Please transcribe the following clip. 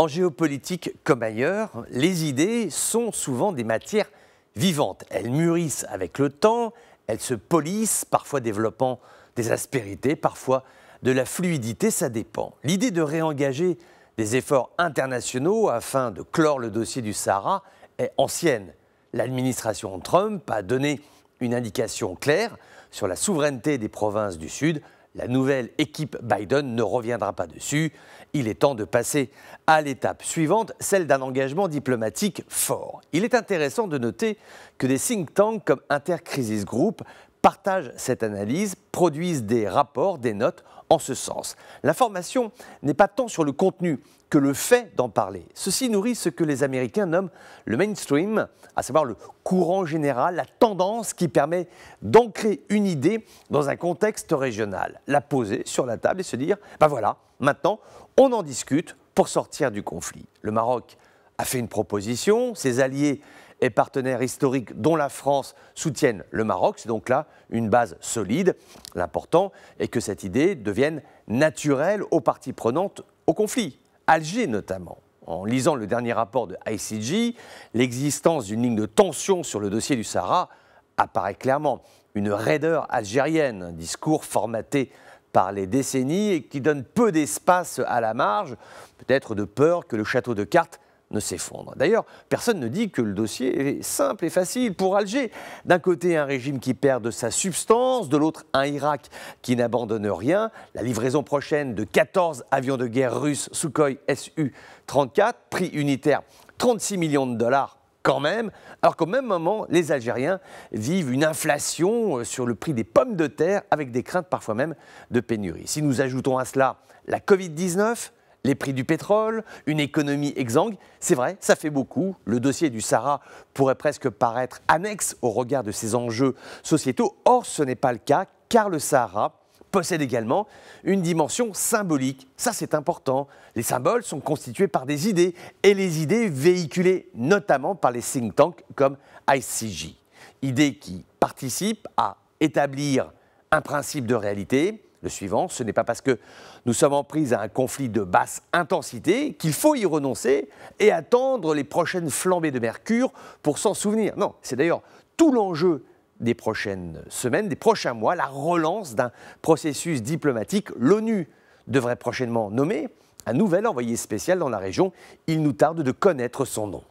En géopolitique comme ailleurs, les idées sont souvent des matières vivantes. Elles mûrissent avec le temps, elles se polissent, parfois développant des aspérités, parfois de la fluidité, ça dépend. L'idée de réengager des efforts internationaux afin de clore le dossier du Sahara est ancienne. L'administration Trump a donné une indication claire sur la souveraineté des provinces du Sud. La nouvelle équipe Biden ne reviendra pas dessus. Il est temps de passer à l'étape suivante, celle d'un engagement diplomatique fort. Il est intéressant de noter que des think tanks comme Intercrisis Group partagent cette analyse, produisent des rapports, des notes en ce sens. L'information n'est pas tant sur le contenu que le fait d'en parler. Ceci nourrit ce que les Américains nomment le mainstream, à savoir le courant général, la tendance qui permet d'ancrer une idée dans un contexte régional, la poser sur la table et se dire « ben voilà, maintenant on en discute pour sortir du conflit ». Le Maroc a fait une proposition, ses alliés et partenaires historiques dont la France soutiennent le Maroc, c'est donc là une base solide. L'important est que cette idée devienne naturelle aux parties prenantes au conflit. Alger notamment. En lisant le dernier rapport de ICG, l'existence d'une ligne de tension sur le dossier du Sahara apparaît clairement. Une raideur algérienne, un discours formaté par les décennies et qui donne peu d'espace à la marge, peut-être de peur que le château de cartes ne s'effondre. D'ailleurs, personne ne dit que le dossier est simple et facile pour Alger. D'un côté, un régime qui perd de sa substance, de l'autre, un Irak qui n'abandonne rien. La livraison prochaine de 14 avions de guerre russes Sukhoi Su-34, prix unitaire 36 millions de dollars quand même, alors qu'au même moment, les Algériens vivent une inflation sur le prix des pommes de terre avec des craintes parfois même de pénurie. Si nous ajoutons à cela la Covid-19, les prix du pétrole, une économie exsangue, c'est vrai, ça fait beaucoup. Le dossier du Sahara pourrait presque paraître annexe au regard de ses enjeux sociétaux. Or, ce n'est pas le cas, car le Sahara possède également une dimension symbolique. Ça, c'est important. Les symboles sont constitués par des idées, et les idées véhiculées notamment par les think tanks comme ICG. Idées qui participent à établir un principe de réalité. Le suivant, ce n'est pas parce que nous sommes en prise à un conflit de basse intensité qu'il faut y renoncer et attendre les prochaines flambées de mercure pour s'en souvenir. Non, c'est d'ailleurs tout l'enjeu des prochaines semaines, des prochains mois, la relance d'un processus diplomatique. L'ONU devrait prochainement nommer un nouvel envoyé spécial dans la région. Il nous tarde de connaître son nom.